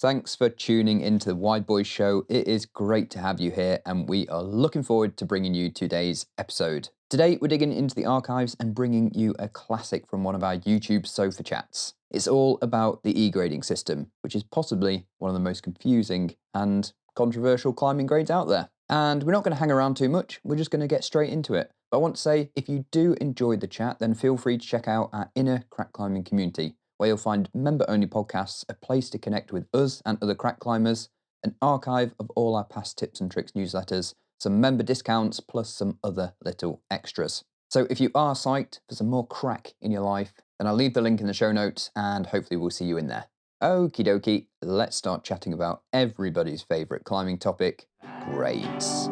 Thanks for tuning into the Wide Boyz Show. It is great to have you here, and we are looking forward to bringing you today's episode. Today, we're digging into the archives and bringing you a classic from one of our YouTube sofa chats. It's all about the E-grading system, which is possibly one of the most confusing and controversial climbing grades out there. And we're not going to hang around too much, we're just going to get straight into it. But I want to say, if you do enjoy the chat, then feel free to check out our inner crack climbing community, where you'll find member-only podcasts, a place to connect with us and other crack climbers, an archive of all our past tips and tricks newsletters, some member discounts, plus some other little extras. So if you are psyched for some more crack in your life, then I'll leave the link in the show notes, and hopefully we'll see you in there. Okie dokie, let's start chatting about everybody's favourite climbing topic, grades.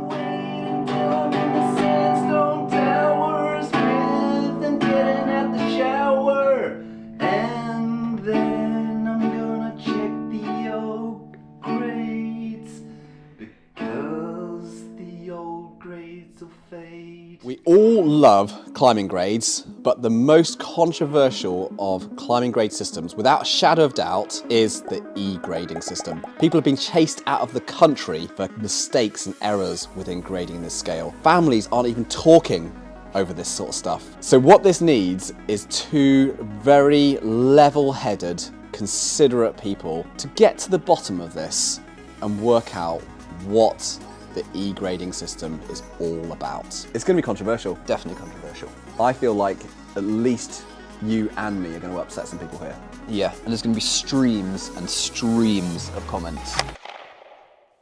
We all love climbing grades, but the most controversial of climbing grade systems, without a shadow of doubt, is the E-grading system. People have been chased out of the country for mistakes and errors within grading this scale. Families aren't even talking over this sort of stuff. So what this needs is two very level-headed, considerate people to get to the bottom of this and work out what the E-grading system is all about. It's going to be controversial. Definitely controversial. I feel like at least you and me are going to upset some people here. Yeah, and there's going to be streams and streams of comments.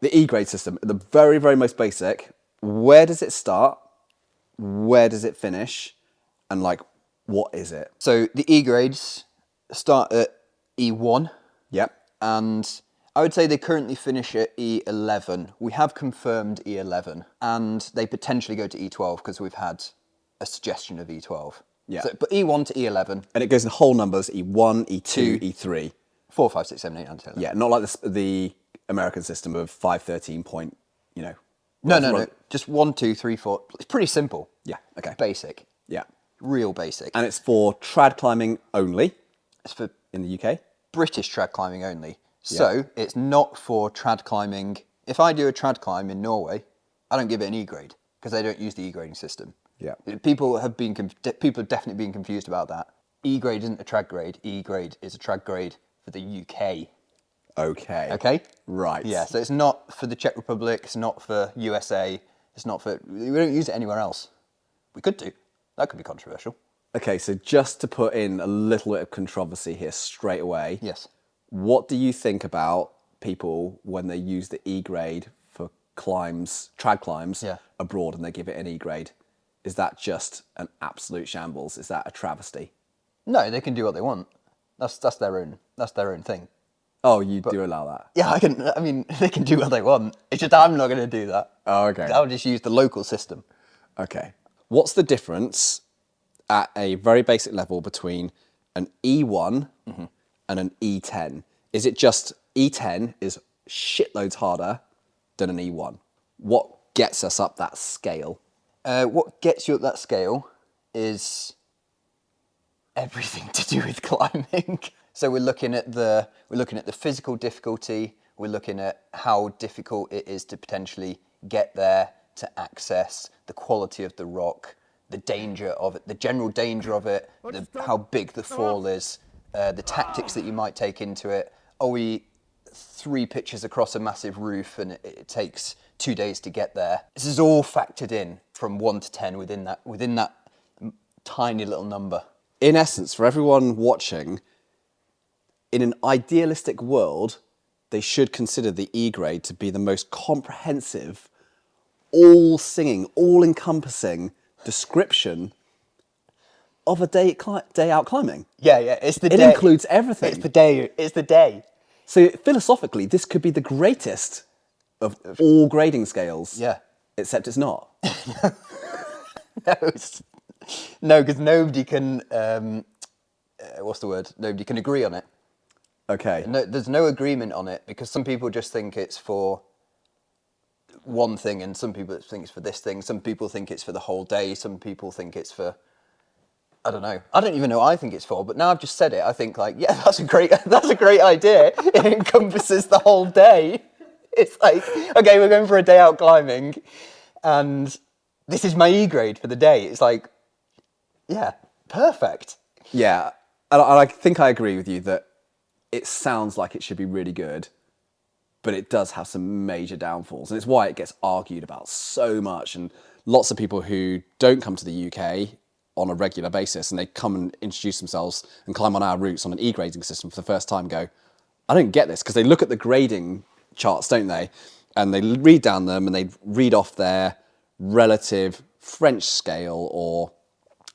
The E-grade system, the very, very most basic, where does it start? Where does it finish? And like, what is it? So the E-grades start at E1. Yep. And I would say they currently finish at E11. We have confirmed E11, and they potentially go to E12 because we've had a suggestion of E12. Yeah. So, but E1 to E11. And it goes in whole numbers, E1, E2, E3. 4, 5, 6, 7, 8, 9, 10, 11. Yeah, not like the American system of 513 point, you know. No. Just 1, 2, 3, 4. It's pretty simple. Yeah, okay. Basic. Yeah. Real basic. And it's for trad climbing only. It's for in the UK. British trad climbing only. So it's not for trad climbing. If I do a trad climb in Norway, I don't give it an E-grade because they don't use the E-grading system. Yeah. People have definitely been confused about that. E-grade isn't a trad grade. E-grade is a trad grade for the UK. Okay. Okay? Right. Yeah, so it's not for the Czech Republic, it's not for USA, it's not for... We don't use it anywhere else. We could do. That could be controversial. Okay, so just to put in a little bit of controversy here straight away. Yes. What do you think about people when they use the E-grade for trad climbs abroad, and they give it an E-grade? Is that just an absolute shambles? Is that a travesty? No, they can do what they want. That's their own thing. Oh, you do allow that? Yeah, they can do what they want. It's just I'm not going to do that. Oh, okay. I'll just use the local system. Okay. What's the difference at a very basic level between an E1 and an E10? Is it just E10 is shitloads harder than an E1? What gets us up that scale? What gets you up that scale is everything to do with climbing. So we're looking at the physical difficulty. We're looking at how difficult it is to potentially get there, to access the quality of the rock, the danger of it, the general danger of it, how big the fall is, the tactics that you might take into it. Are we 3 pitches across a massive roof and it takes 2 days to get there? This is all factored in from 1 to 10 within that tiny little number. In essence, for everyone watching, in an idealistic world, they should consider the E-grade to be the most comprehensive, all-singing, all-encompassing description of a day out climbing. Yeah, it's the day. It includes everything. It's the day. So philosophically, this could be the greatest of all grading scales. Yeah. Except it's not. No, because nobody can, Nobody can agree on it. Okay. No, there's no agreement on it because some people just think it's for one thing and some people think it's for this thing. Some people think it's for the whole day. Some people think it's for... I don't know. I don't even know what I think it's for, but now I've just said it, I think like, yeah, that's a great idea. It encompasses the whole day. It's like, okay, we're going for a day out climbing, and this is my E grade for the day. It's like, yeah, perfect. Yeah, and I think I agree with you that it sounds like it should be really good, but it does have some major downfalls, and it's why it gets argued about so much. And lots of people who don't come to the UK on a regular basis and they come and introduce themselves and climb on our routes on an e-grading system for the first time go, I don't get this, because they look at the grading charts, don't they? And they read down them and they read off their relative French scale, or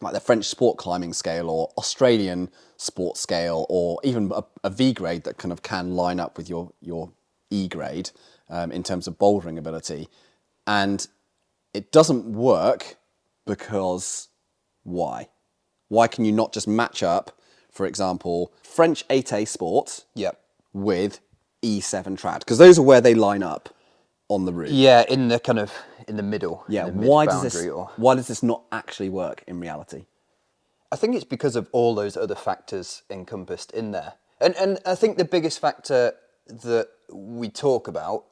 like the French sport climbing scale, or Australian sport scale, or even a V grade that kind of can line up with your E grade in terms of bouldering ability. And it doesn't work because why? Why can you not just match up, for example, French 8A sport with E7 trad? Because those are where they line up on the route. Yeah, in the middle. Yeah, in the why mid-boundary does this not actually work in reality? I think it's because of all those other factors encompassed in there. And I think the biggest factor that we talk about,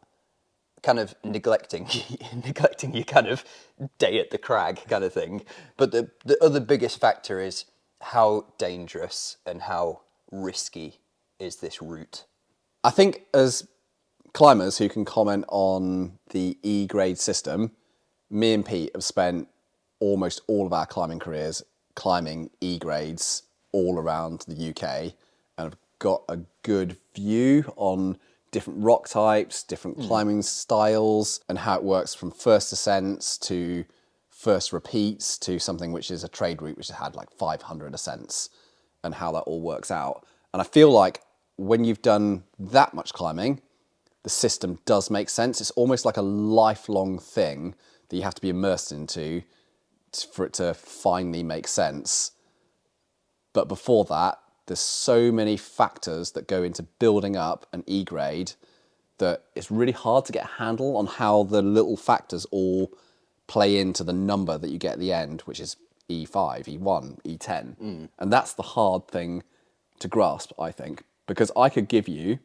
kind of neglecting your kind of day at the crag kind of thing, but the other biggest factor is how dangerous and how risky is this route. I think as climbers who can comment on the E-grade system, me and Pete have spent almost all of our climbing careers climbing E-grades all around the UK, and have got a good view on different rock types, different climbing styles, and how it works from first ascents to first repeats to something which is a trade route which has had like 500 ascents, and how that all works out. And I feel like when you've done that much climbing, the system does make sense. It's almost like a lifelong thing that you have to be immersed into for it to finally make sense. But before that, there's so many factors that go into building up an E-grade that it's really hard to get a handle on how the little factors all play into the number that you get at the end, which is E5, E1, E10. And that's the hard thing to grasp, I think, because I could give you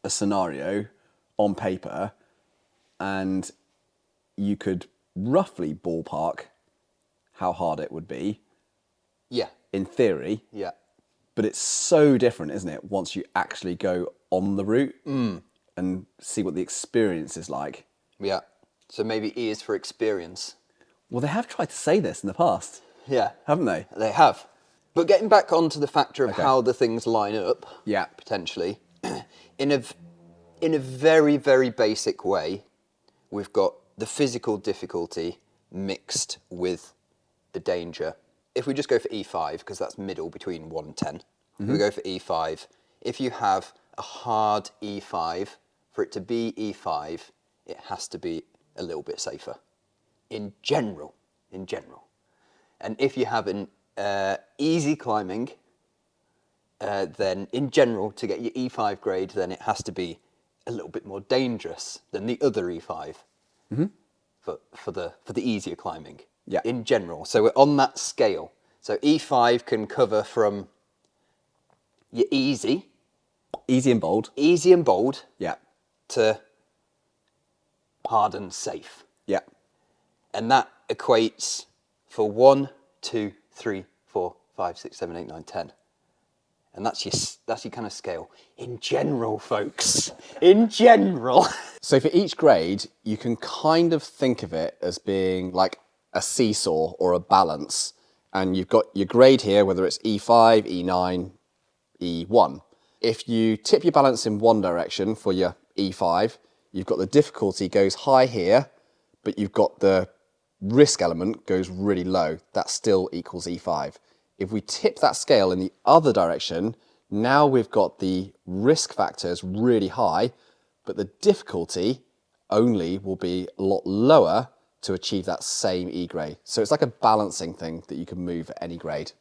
a scenario on paper and you could roughly ballpark how hard it would be. Yeah. In theory. Yeah. But it's so different, isn't it, once you actually go on the route and see what the experience is like. Yeah. So maybe E is for experience. Well, they have tried to say this in the past. Yeah. Haven't they? They have. But getting back onto the factor of how the things line up, potentially, in a very, very basic way, we've got the physical difficulty mixed with the danger. If we just go for E5, because that's middle between 1 and 10, if we go for E5, if you have a hard E5, for it to be E5, it has to be a little bit safer. In general. And if you have an easy climbing, then in general, to get your E5 grade, then it has to be a little bit more dangerous than the other E5 for the easier climbing. Yeah. In general. So we're on that scale. So E5 can cover from your easy and bold. Yeah. To hard and safe. Yeah. And that equates for 1, 2, 3, 4, 5, 6, 7, 8, 9, 10. And that's your kind of scale. In general, folks. In general. So for each grade, you can kind of think of it as being like a seesaw or a balance. And you've got your grade here, whether it's E5, E9, E1. If you tip your balance in one direction for your E5, you've got the difficulty goes high here, but you've got the risk element goes really low. That still equals E5. If we tip that scale in the other direction, now we've got the risk factors really high, but the difficulty only will be a lot lower to achieve that same E grade. So it's like a balancing thing that you can move at any grade.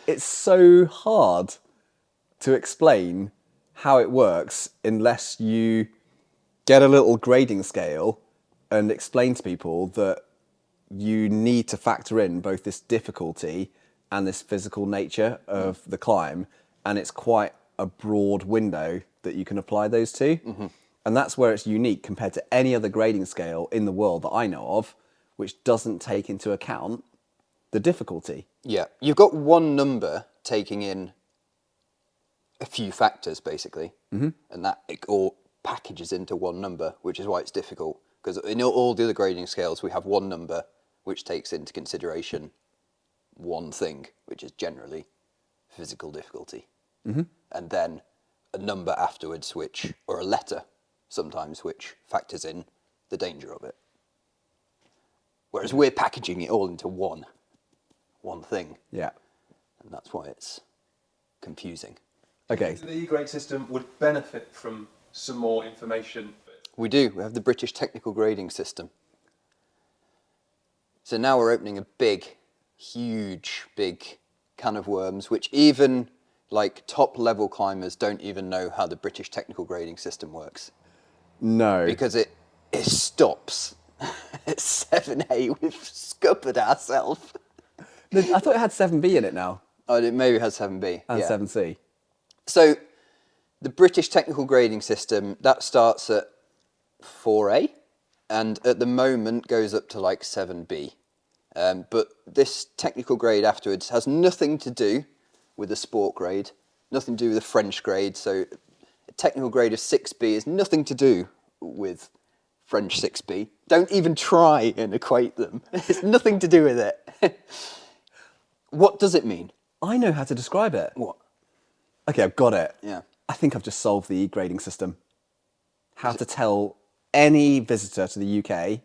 It's so hard to explain how it works unless you get a little grading scale and explain to people that you need to factor in both this difficulty and this physical nature of the climb, and it's quite a broad window that you can apply those to. And that's where it's unique compared to any other grading scale in the world that I know of, which doesn't take into account the difficulty. Yeah, you've got one number taking in a few factors, basically, and that it all packages into one number, which is why it's difficult. Because in all the other grading scales, we have one number which takes into consideration one thing, which is generally physical difficulty, and then a number afterwards, or a letter sometimes, which factors in the danger of it. Whereas we're packaging it all into one thing. Yeah. And that's why it's confusing. Okay. The E-grade system would benefit from some more information. We do. We have the British Technical Grading System. So now we're opening a huge can of worms, which even like top level climbers don't even know how the British Technical Grading System works. No. Because it stops at 7A. We've scuppered ourselves. I thought it had 7B in it now. Oh, it maybe has 7B. And yeah. 7C. So the British Technical Grading System, that starts at 4A and at the moment goes up to like 7B. But this technical grade afterwards has nothing to do with the sport grade, nothing to do with the French grade. So a technical grade of 6B is nothing to do with French 6B. Don't even try and equate them. It's nothing to do with it. What does it mean? I know how to describe it. What? Okay, I've got it. Yeah. I think I've just solved the e-grading system. How to tell any visitor to the UK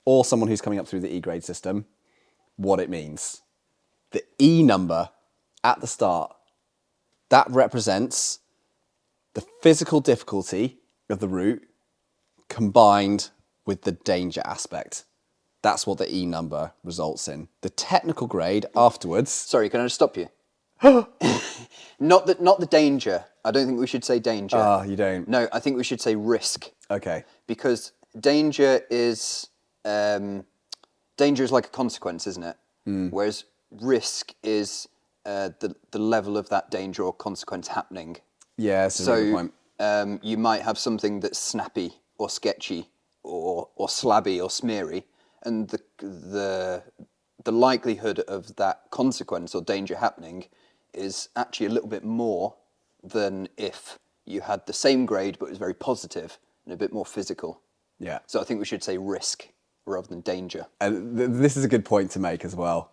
or someone who's coming up through the e-grade system what it means. The E number at the start, that represents the physical difficulty of the route combined with the danger aspect. That's what the E number results in. The technical grade afterwards... Sorry, can I just stop you? Not the danger. I don't think we should say danger. Ah, you don't? No, I think we should say risk. Okay. Because danger is like a consequence, isn't it? Whereas risk is the level of that danger or consequence happening. Yeah, that's a really good point. You might have something that's snappy or sketchy or slabby or smeary, and the likelihood of that consequence or danger happening is actually a little bit more than if you had the same grade but it was very positive and a bit more physical. Yeah. So I think we should say risk rather than danger. And this is a good point to make as well.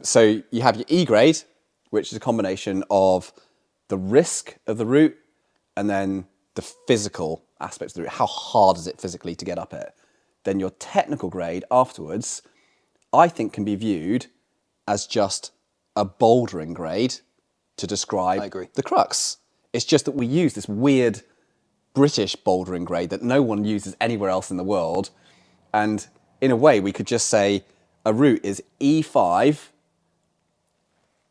So you have your E grade, which is a combination of the risk of the route and then the physical aspects of the route. How hard is it physically to get up it? Then your technical grade afterwards, I think, can be viewed as just a bouldering grade to describe the crux. It's just that we use this weird British bouldering grade that no one uses anywhere else in the world. And in a way, we could just say a route is E5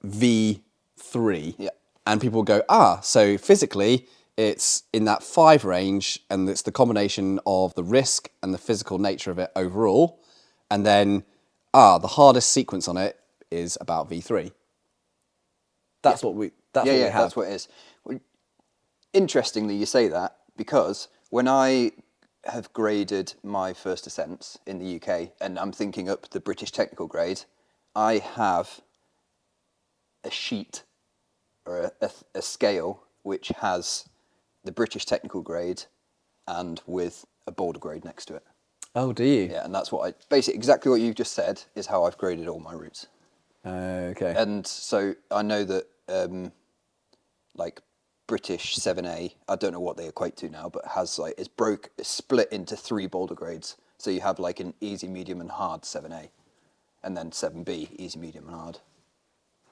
V3. Yeah. And people will go, so physically it's in that 5 range and it's the combination of the risk and the physical nature of it overall. And then, the hardest sequence on it is about V3. That's what we have. That's what it is. Interestingly, you say that because when I have graded my first ascents in the UK and I'm thinking up the British technical grade, I have a sheet or a scale which has the British technical grade and with a boulder grade next to it. Oh, do you? Yeah, and that's what basically exactly what you've just said is how I've graded all my routes. Okay. And so I know that like British 7A, I don't know what they equate to now, but has like it's split into 3 boulder grades. So you have like an easy, medium, and hard 7A, and then 7B, easy, medium, and hard,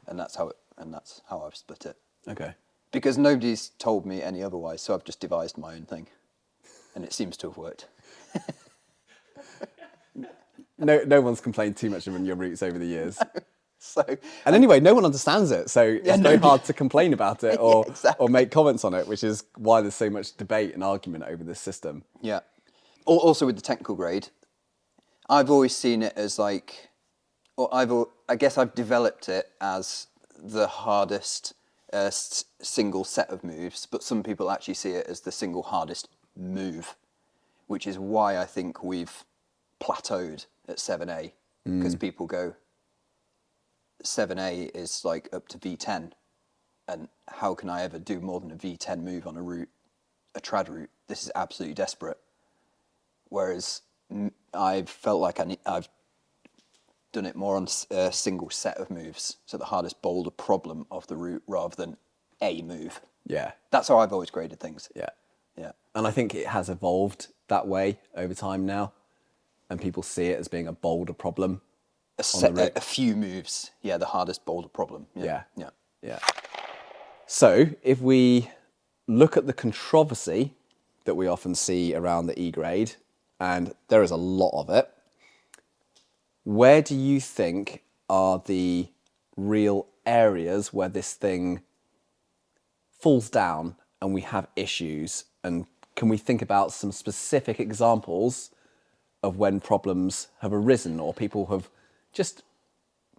and that's how I've split it. Okay. Because nobody's told me any otherwise, so I've just devised my own thing, and it seems to have worked. No one's complained too much of your routes over the years. And anyway, no one understands it, so it's very hard to complain about it or make comments on it, which is why there's so much debate and argument over this system. Yeah. Also with the technical grade, I've always seen it as like Or I guess I've developed it as the hardest single set of moves, but some people actually see it as the single hardest move, which is why I think we've plateaued at 7A, because people go, 7A is like up to V10, and how can I ever do more than a V10 move on a trad route? This is absolutely desperate. Whereas I've felt like I've done it more on a single set of moves, so the hardest boulder problem of the route rather than a move. Yeah. That's how I've always graded things. Yeah. Yeah. And I think it has evolved that way over time now, and people see it as being a boulder problem. A few moves, yeah, the hardest boulder problem. Yeah. Yeah. Yeah. So if we look at the controversy that we often see around the E grade, and there is a lot of it, where do you think are the real areas where this thing falls down and we have issues? And can we think about some specific examples of when problems have arisen or people have just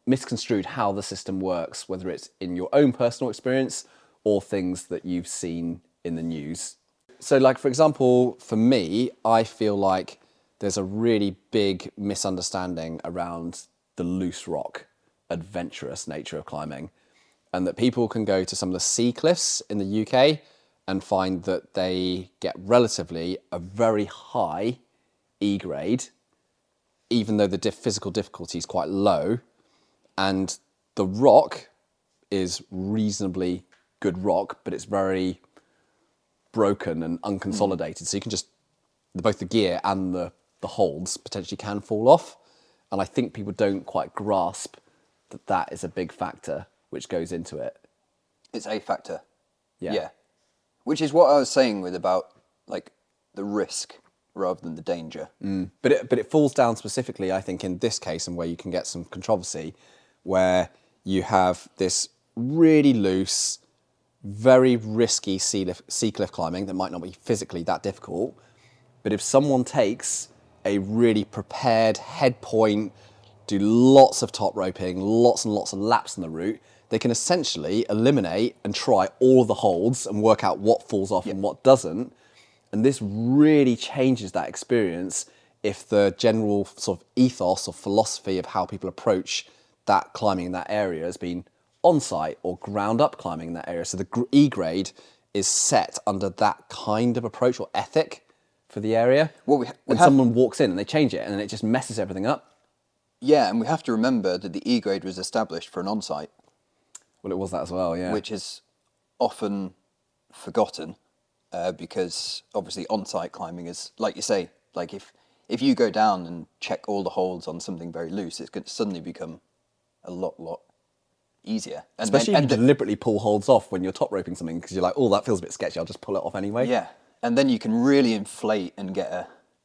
misconstrued how the system works, whether it's in your own personal experience or things that you've seen in the news? So like, for example, for me, I feel like there's a really big misunderstanding around the loose rock, adventurous nature of climbing, and that people can go to some of the sea cliffs in the UK and find that they get relatively a very high E grade, even though the physical difficulty is quite low, and the rock is reasonably good rock, but it's very broken and unconsolidated. So you can just, both the gear and the holds potentially can fall off. And I think people don't quite grasp that that is a big factor which goes into it. It's a factor. Yeah. Which is what I was saying with about like the risk rather than the danger. But it falls down specifically, I think, in this case, and where you can get some controversy, where you have this really loose, very risky sea cliff climbing that might not be physically that difficult. But if someone takes a really prepared head point, do lots of top roping, lots and lots of laps on the route, they can essentially eliminate and try all of the holds and work out what falls off and what doesn't. And this really changes that experience if the general sort of ethos or philosophy of how people approach that climbing in that area has been on-site or ground-up climbing in that area. So the E grade is set under that kind of approach or ethic for the area. Well, someone walks in and they change it and then it just messes everything up. Yeah, and we have to remember that the E grade was established for an on-site. Well, it was that as well, yeah. Which is often forgotten because obviously on-site climbing is, like you say, like if you go down and check all the holds on something very loose, it's going to suddenly become a lot easier. And especially if you deliberately pull holds off when you're top roping something because you're like, oh, that feels a bit sketchy, I'll just pull it off anyway. Yeah, and then you can really inflate and get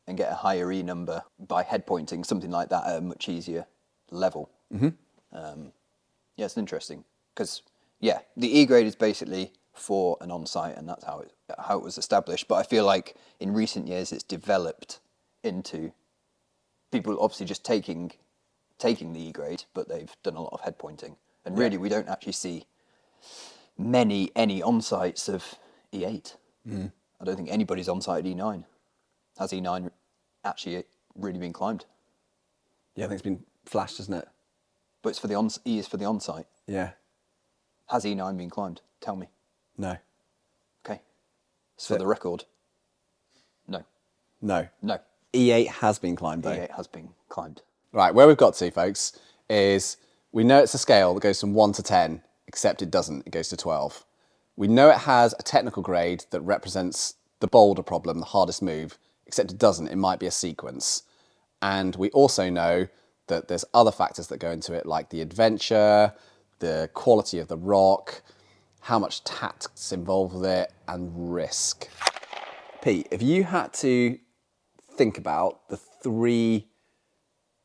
a higher E number by head pointing something like that at a much easier level. Yeah, it's interesting because the E grade is basically for an on-site, and that's how it was established. But I feel like in recent years it's developed into people obviously just taking the E grade, but they've done a lot of head pointing. And really, we don't actually see any on-sites of E8. I don't think anybody's on-site at E9. Has E9 actually really been climbed? Yeah, I think it's been flashed, isn't it? But it's for E is for the on-site. Yeah. Has E9 been climbed? Tell me. No. Okay. So for the record, no. No. No. E8 has been climbed, though. E8 has been climbed. Right, where we've got to, folks, is we know it's a scale that goes from 1 to 10, except it doesn't. It goes to 12. We know it has a technical grade that represents the boulder problem, the hardest move, except it doesn't. It might be a sequence. And we also know that there's other factors that go into it, like the adventure, the quality of the rock, how much tactics involved with it, and risk. Pete, if you had to think about the 3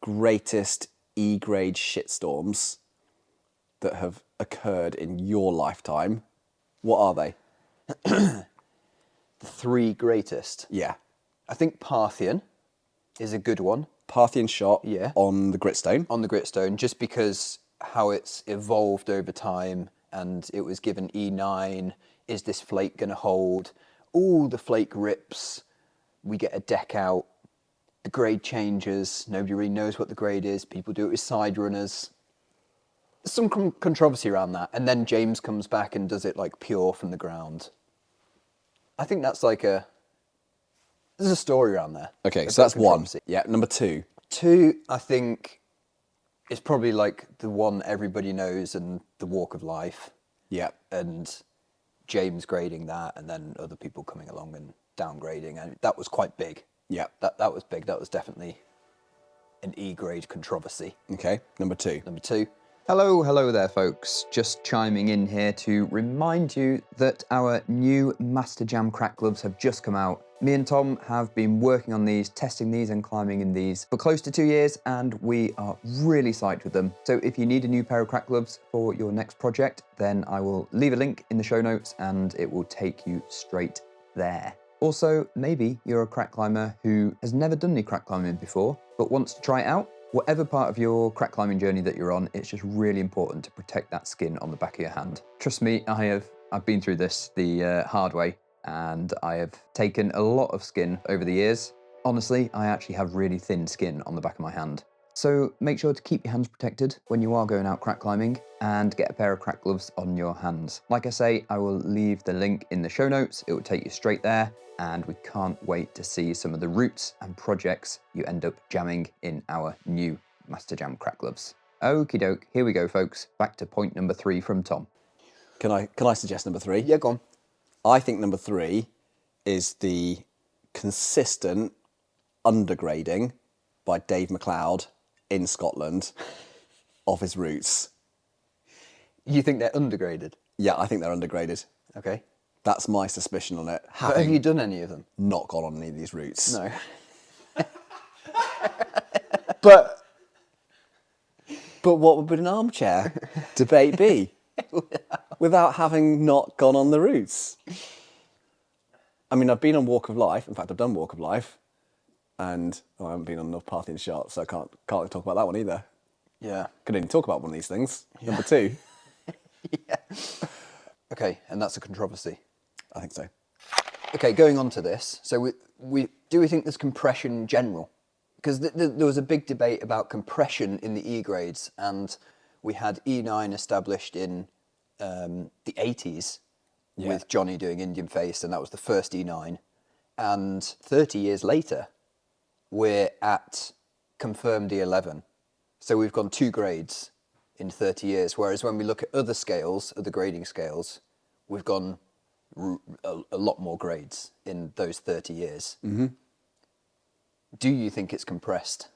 greatest E-grade shitstorms that have occurred in your lifetime, what are they? The 3 greatest. Yeah. I think Parthian is a good one. Parthian shot Yeah. on the gritstone. On the gritstone, just because how it's evolved over time, and it was given E9. Is this flake going to hold? Ooh, the flake rips. We get a deck out. The grade changes. Nobody really knows what the grade is. People do it with side runners. There's some controversy around that. And then James comes back and does it like pure from the ground. I think that's like there's a story around there. Okay, A so bit of that's one. controversy. Yeah, number two. Two, I think, is probably like the one everybody knows, and the walk of life. Yeah. And James grading that, and then other people coming along and downgrading, and that was quite big. Yeah. That was big. That was definitely an E-grade controversy. Okay, number two. Number two. Hello there, folks. Just chiming in here to remind you that our new Master Jam crack gloves have just come out. Me and Tom have been working on these, testing these and climbing in these for close to 2 years, and we are really psyched with them. So if you need a new pair of crack gloves for your next project, then I will leave a link in the show notes and it will take you straight there. Also, maybe you're a crack climber who has never done any crack climbing before, but wants to try it out. Whatever part of your crack climbing journey that you're on, it's just really important to protect that skin on the back of your hand. Trust me, I've been through this the hard way, and I have taken a lot of skin over the years. Honestly, I actually have really thin skin on the back of my hand. So make sure to keep your hands protected when you are going out crack climbing, and get a pair of crack gloves on your hands. Like I say, I will leave the link in the show notes. It will take you straight there, and we can't wait to see some of the routes and projects you end up jamming in our new Master Jam crack gloves. Okie doke, here we go, folks. Back to point number 3 from Tom. Can I suggest number three? Yeah, go on. I think number three is the consistent undergrading by Dave McLeod in Scotland of his routes. You think they're undergraded? Yeah, I think they're undergraded. Okay. That's my suspicion on it. But have you done any of them? Not gone on any of these routes. No. But what would an armchair debate be without having not gone on the routes? I mean, I've been on Walk of Life. In fact, I've done Walk of Life, and I haven't been on North Parthian Shot, so I can't talk about that one either. Yeah. Couldn't even talk about one of these things. Yeah. Number two. Yeah. Okay, and that's a controversy. I think so. Okay, going on to this. So we think there's compression in general? Because there was a big debate about compression in the E grades, and we had E9 established in the 80s with Johnny doing Indian Face, and that was the first E9. And 30 years later, we're at confirmed E11. So we've gone 2 grades in 30 years, whereas when we look at other scales, other grading scales, we've gone a lot more grades in those 30 years. Mm-hmm. Do you think it's compressed?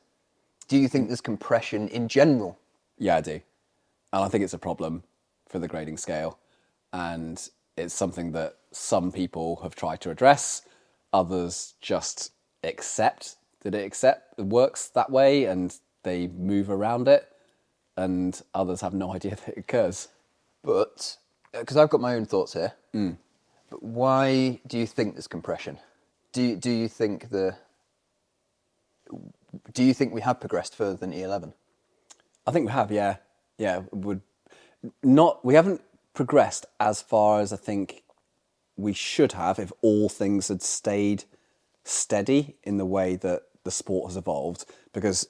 Do you think there's compression in general? Yeah, I do. And I think it's a problem for the grading scale. And it's something that some people have tried to address. Others just accept that it works that way and they move around it. And others have no idea that it occurs. But, because I've got my own thoughts here, but why do you think there's compression? Do you think we have progressed further than E11? I think we have, yeah. Yeah, we haven't progressed as far as I think we should have if all things had stayed steady in the way that the sport has evolved. Because,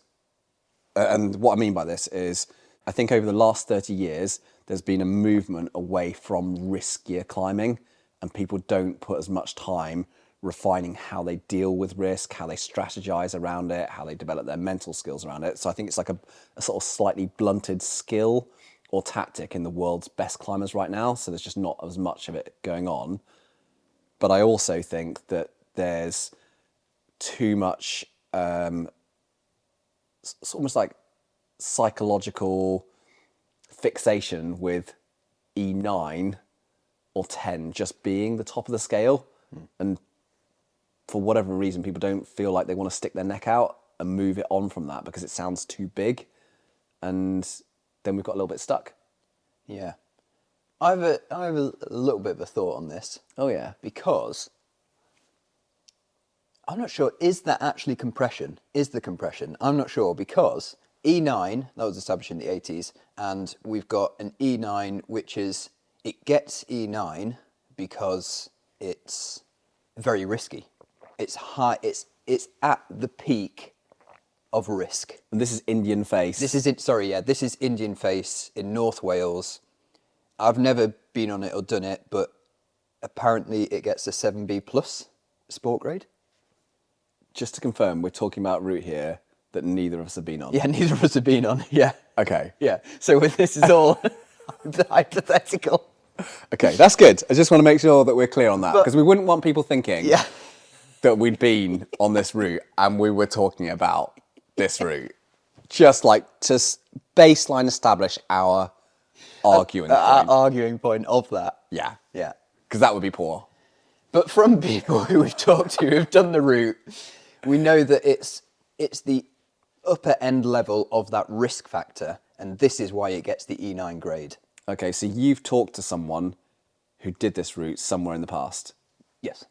and what I mean by this is, I think over the last 30 years, there's been a movement away from riskier climbing, and people don't put as much time refining how they deal with risk, how they strategize around it, how they develop their mental skills around it. So I think it's like a sort of slightly blunted skill or tactic in the world's best climbers right now. So there's just not as much of it going on. But I also think that there's too much, it's almost like psychological fixation with E9 or 10 just being the top of the scale. And for whatever reason, people don't feel like they want to stick their neck out and move it on from that because it sounds too big. And then we've got a little bit stuck. Yeah. I have a little bit of a thought on this. Oh, yeah. Because I'm I'm not sure. Is that actually compression? Is the compression? I'm not sure, because E9, that was established in the 80s, and we've got an E9 it gets E9 because it's very risky. It's high. It's at the peak of risk. And this is Indian face. This is Indian face in North Wales. I've never been on it or done it, but apparently it gets a 7B plus sport grade. Just to confirm, we're talking about a route here that neither of us have been on. Yeah, neither of us have been on. Yeah. Okay. Yeah. So this is all hypothetical. Okay, that's good. I just want to make sure that we're clear on that, because we wouldn't want people thinking Yeah. that we'd been on this route and we were talking about this route. Just like to baseline establish our arguing Our point. arguing point of that. Yeah, Yeah. because that would be poor. But from people who we've talked to who've done the route, we know that it's the upper end level of that risk factor, and this is why it gets the E9 grade. Okay, so you've talked to someone who did this route somewhere in the past. Yes.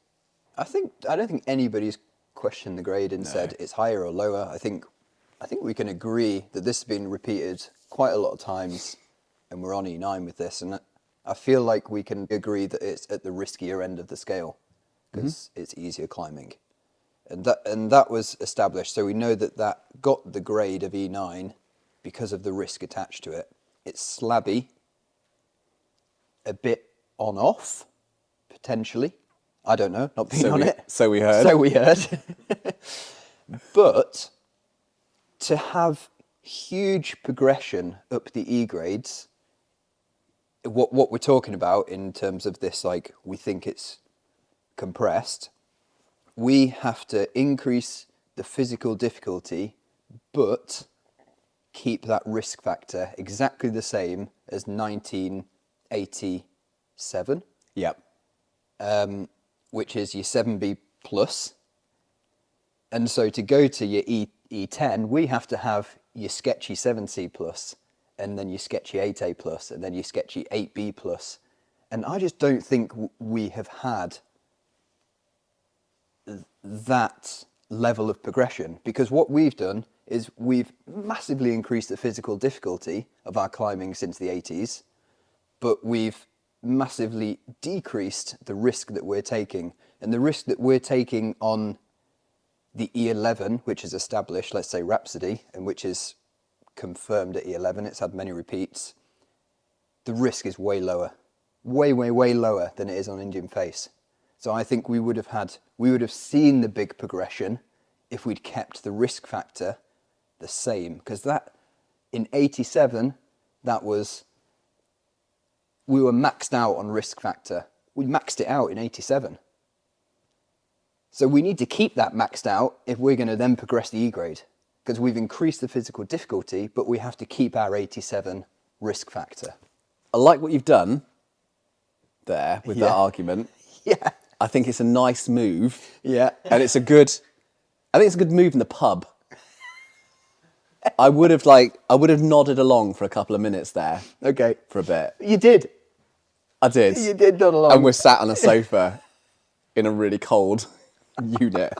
I don't think anybody's questioned the grade and said it's higher or lower. I think we can agree that this has been repeated quite a lot of times, and we're on E9 with this, and I feel like we can agree that it's at the riskier end of the scale because it's easier climbing. And that was established, so we know that got the grade of E9 because of the risk attached to it. It's slabby, a bit on-off, potentially. I don't know, not being on it. So we heard. So we heard. But to have huge progression up the E grades, what we're talking about in terms of this, like, we think it's compressed, we have to increase the physical difficulty, but keep that risk factor exactly the same as 1987. Yep. Which is your 7B plus. And so to go to your E10, we have to have your sketchy 7C plus, and then your sketchy 8A plus, and then your sketchy 8B plus. And I just don't think we have had that level of progression, because what we've done is we've massively increased the physical difficulty of our climbing since the 80s, but we've massively decreased the risk that we're taking. And the risk that we're taking on the E11, which is established, let's say Rhapsody, and which is confirmed at E11, it's had many repeats, the risk is way lower. Way, way, way lower than it is on Indian Face. So I think we would have seen the big progression if we'd kept the risk factor the same. Because that, in 87, we were maxed out on risk factor. We maxed it out in 87. So we need to keep that maxed out if we're going to then progress the E grade, because we've increased the physical difficulty, but we have to keep our 87 risk factor. I like what you've done there with that argument. Yeah. I think it's a nice move. Yeah. And I think it's a good move in the pub. I would have nodded along for a couple of minutes there. Okay. For a bit. You did. I did. You did nod along. And we're sat on a sofa in a really cold unit.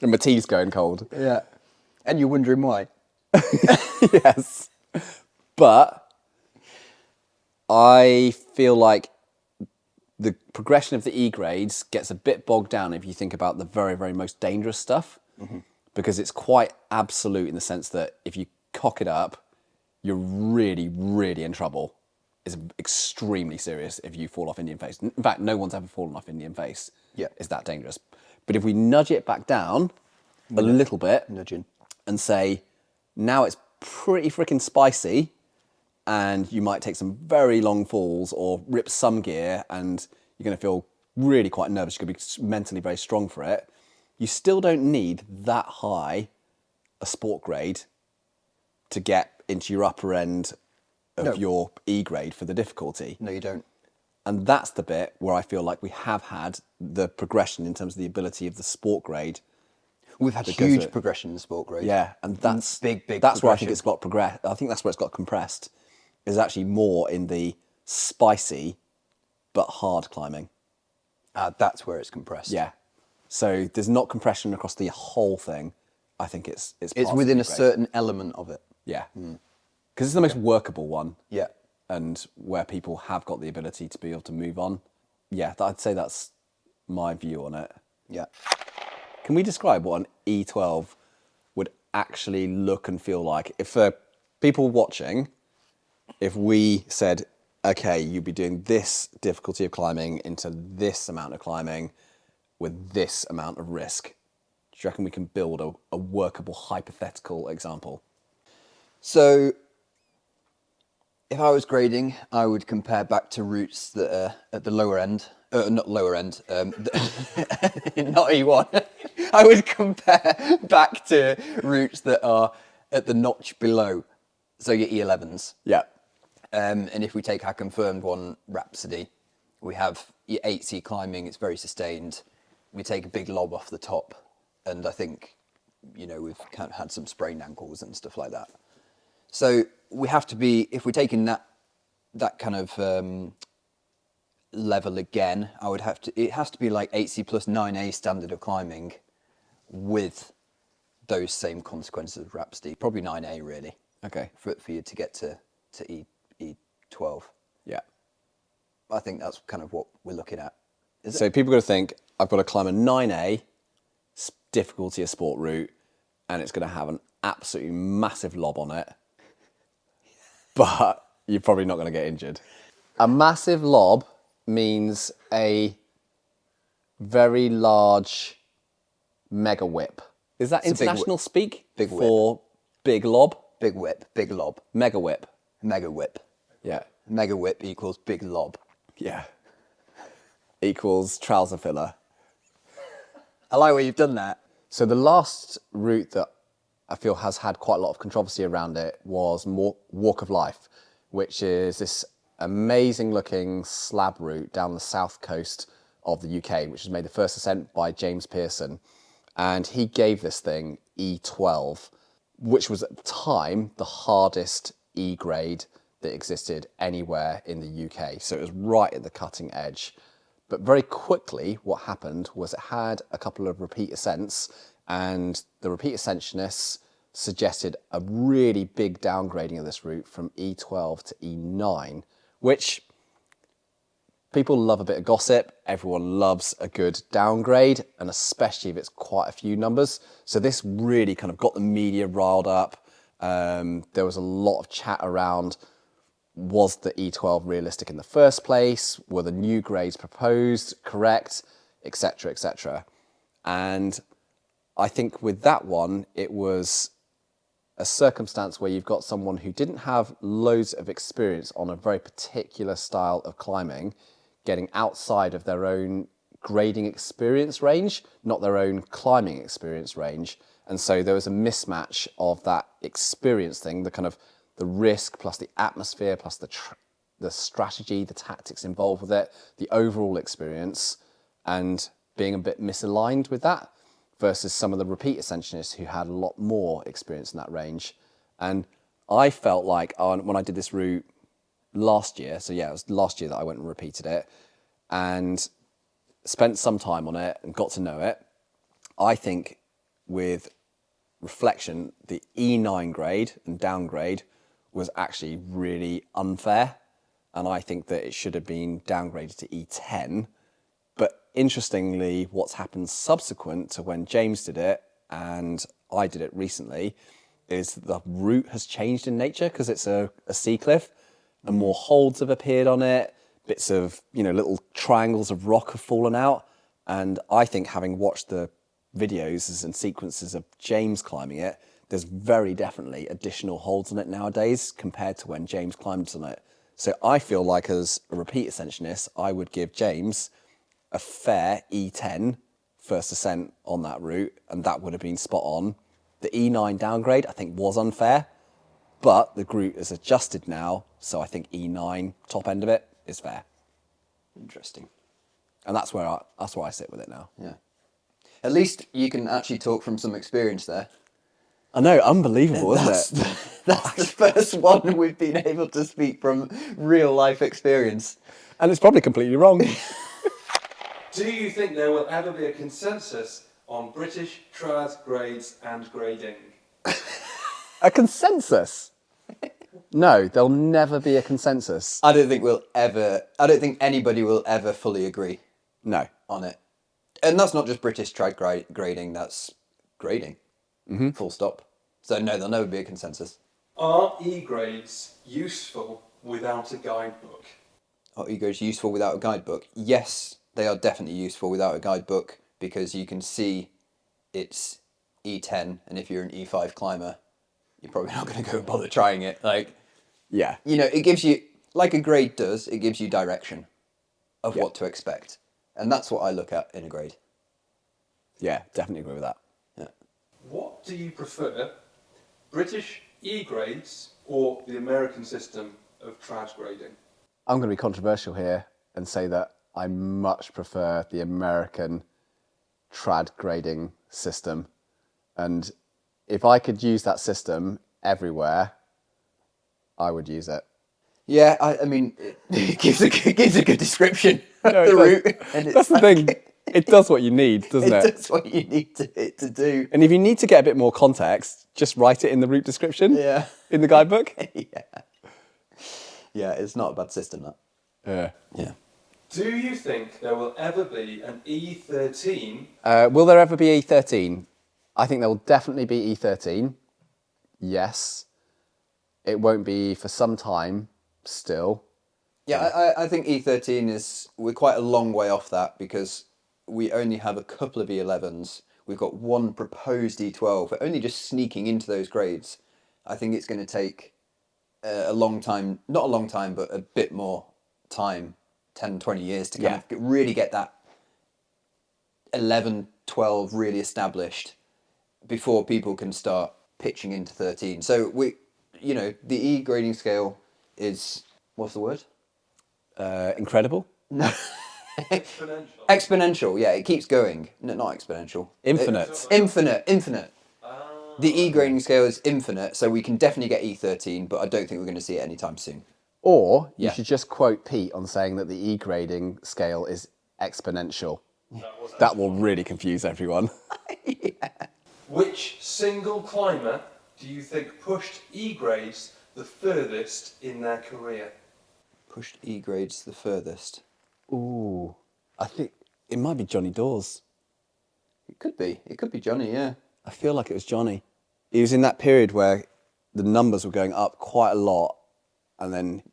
And my tea's going cold. Yeah. And you're wondering why. Yes. But I feel like the progression of the E grades gets a bit bogged down if you think about the very, very most dangerous stuff, because it's quite absolute in the sense that if you cock it up, you're really, really in trouble. It's extremely serious if you fall off Indian Face. In fact, no one's ever fallen off Indian Face. Yeah. It's that dangerous. But if we nudge it back down a little bit Nudging. and say, now it's pretty freaking spicy, and you might take some very long falls or rip some gear, and you're going to feel really quite nervous. You're going to be mentally very strong for it. You still don't need that high a sport grade to get into your upper end of your E grade for the difficulty. No, you don't. And that's the bit where I feel like we have had the progression in terms of the ability of the sport grade. We've had huge progression in the sport grade. Yeah, and that's big. That's where I think it's got progressed. I think that's where it's got compressed. Is actually more in the spicy but hard climbing. That's where it's compressed. Yeah. So there's not compression across the whole thing. I think it's within a certain element of it. Yeah. Because it's the most workable one. Yeah. And where people have got the ability to be able to move on. Yeah, I'd say that's my view on it. Yeah. Can we describe what an E12 would actually look and feel like? If people watching, if we said, okay, you'd be doing this difficulty of climbing into this amount of climbing with this amount of risk, do you reckon we can build a workable hypothetical example? So if I was grading, I would compare back to routes that are at the lower end. Not lower end, not E1. I would compare back to routes that are at the notch below, so your E11s. Yeah. And if we take our confirmed one, Rhapsody, we have your 8C climbing, it's very sustained. We take a big lob off the top, and I think, we've kind of had some sprained ankles and stuff like that. So we have to be, if we're taking that kind of level again, it has to be like 8C plus 9A standard of climbing with those same consequences of Rhapsody. Probably 9A really. Okay. For you to get to E12. Yeah. I think that's kind of what we're looking at. So people got to think, I've got to climb a 9A difficulty of sport route, and it's going to have an absolutely massive lob on it, but you're probably not going to get injured. A massive lob means a very large mega whip. Is that international speak big whip. for big lob? Big whip, big lob. Mega whip. Mega whip. Yeah. Mega whip equals big lob. Yeah. Equals trouser filler. I like where you've done that. So the last route that I feel has had quite a lot of controversy around it was Walk of Life, which is this amazing looking slab route down the south coast of the UK, which was made the first ascent by James Pearson. And he gave this thing E12, which was at the time the hardest E grade that existed anywhere in the UK. So it was right at the cutting edge. But very quickly, what happened was it had a couple of repeat ascents, and the repeat ascensionists suggested a really big downgrading of this route from E12 to E9, which people love a bit of gossip. Everyone loves a good downgrade, and especially if it's quite a few numbers. So this really kind of got the media riled up. There was a lot of chat around, was the E12 realistic in the first place? Were the new grades proposed correct? Etc., etc. And I think with that one, it was a circumstance where you've got someone who didn't have loads of experience on a very particular style of climbing, getting outside of their own grading experience range, not their own climbing experience range. And so there was a mismatch of that experience thing, the kind of the risk plus the atmosphere plus the strategy, the tactics involved with it, the overall experience, and being a bit misaligned with that versus some of the repeat ascensionists who had a lot more experience in that range. And I felt like when I did this route last year, so yeah, it was last year that I went and repeated it and spent some time on it and got to know it. I think with reflection, the E9 grade and downgrade was actually really unfair. And I think that it should have been downgraded to E10. But interestingly, what's happened subsequent to when James did it and I did it recently is the route has changed in nature because it's a sea cliff and more holds have appeared on it. Bits of, little triangles of rock have fallen out. And I think having watched the videos and sequences of James climbing it, there's very definitely additional holds on it nowadays compared to when James climbed on it. So I feel like as a repeat ascensionist, I would give James a fair E10 first ascent on that route, and that would have been spot on. The E9 downgrade, I think, was unfair, but the route is adjusted now, so I think E9, top end of it, is fair. Interesting. And that's where I sit with it now. Yeah. At least you can actually talk from some experience there. I know, unbelievable, isn't it? That's the first one we've been able to speak from real life experience. And it's probably completely wrong. Do you think there will ever be a consensus on British trad grades and grading? A consensus? No, there'll never be a consensus. I don't think anybody will ever fully agree No. on it. And that's not just British trad grading, that's grading. Mm-hmm. Full stop. So no, there'll never be a consensus. Are E-grades useful without a guidebook? Are E-grades useful without a guidebook? Yes, they are definitely useful without a guidebook because you can see it's E10, and if you're an E5 climber, you're probably not going to go and bother trying it. Like, Yeah. you know, it gives you, like a grade does, it gives you direction of what to expect. And that's what I look at in a grade. Yeah, definitely agree with that. Yeah. What do you prefer, British E-grades or the American system of trad grading? I'm going to be controversial here and say that I much prefer the American trad grading system. And if I could use that system everywhere, I would use it. Yeah, I mean, it gives a good description of No, the it route. does. And it's That's the thing. It does what you need, doesn't it? That's what you need it to do. And if you need to get a bit more context, just write it in the route description. Yeah. In the guidebook. Yeah, it's not a bad system, that. Yeah. Yeah. Do you think there will ever be an E13? Will there ever be E13? I think there will definitely be E13. Yes. It won't be for some time still. Yeah, I think E13 we're quite a long way off that because we only have a couple of E11s. We've got one proposed E12. We're only just sneaking into those grades. I think it's going to take a long time, not a long time, but a bit more time, 10, 20 years to kind of really get that 11, 12 really established before people can start pitching into 13. So the E grading scale is, what's the word? Incredible. No. Exponential. Exponential, yeah, it keeps going. No, not exponential. Infinite. Infinite. The E grading scale is infinite, so we can definitely get E13, but I don't think we're going to see it anytime soon. Or you should just quote Pete on saying that the E grading scale is exponential. That will really confuse everyone. Which single climber do you think pushed E-grades the furthest in their career? Pushed E grades the furthest. Ooh, I think it might be Johnny Dawes. It could be Johnny, yeah. I feel like it was Johnny. He was in that period where the numbers were going up quite a lot, and then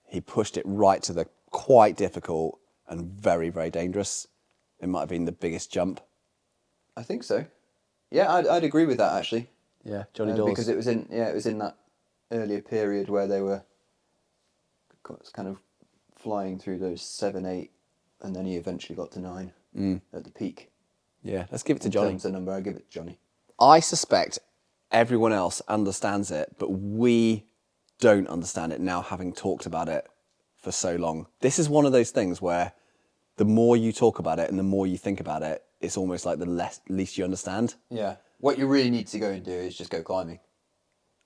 he pushed it right to the quite difficult and very, very dangerous. It might have been the biggest jump. I think so. Yeah, I'd agree with that actually. Yeah, Johnny Dawes. Because it was in that earlier period where they were kind of flying through those 7, 8, and then he eventually got to 9 at the peak. Yeah, let's give it to In Johnny. terms of number, I give it to Johnny. I suspect everyone else understands it, but we don't understand it now, having talked about it for so long. This is one of those things where the more you talk about it and the more you think about it, it's almost like the least you understand. Yeah. What you really need to go and do is just go climbing.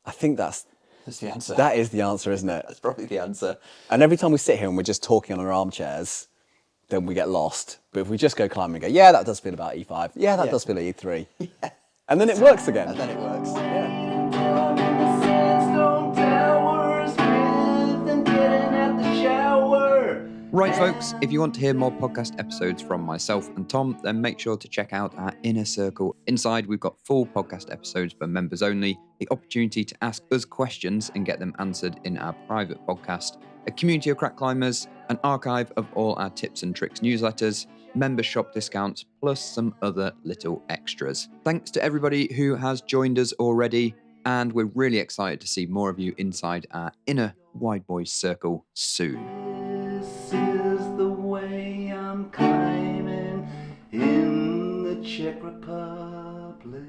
I think that's the answer. That is the answer, isn't it? That's probably the answer. And every time we sit here and we're just talking on our armchairs, then we get lost. But if we just go climbing and go, yeah, that does feel about E5. Yeah, that does feel like E3. Yeah. And then it works again. And then it works. Right, folks, if you want to hear more podcast episodes from myself and Tom, then make sure to check out our Inner Circle. Inside, we've got full podcast episodes for members only, the opportunity to ask us questions and get them answered in our private podcast, a community of crack climbers, an archive of all our tips and tricks newsletters, member shop discounts, plus some other little extras. Thanks to everybody who has joined us already, and we're really excited to see more of you inside our inner Wide Boyz circle soon. This is the way I'm climbing in the Czech Republic.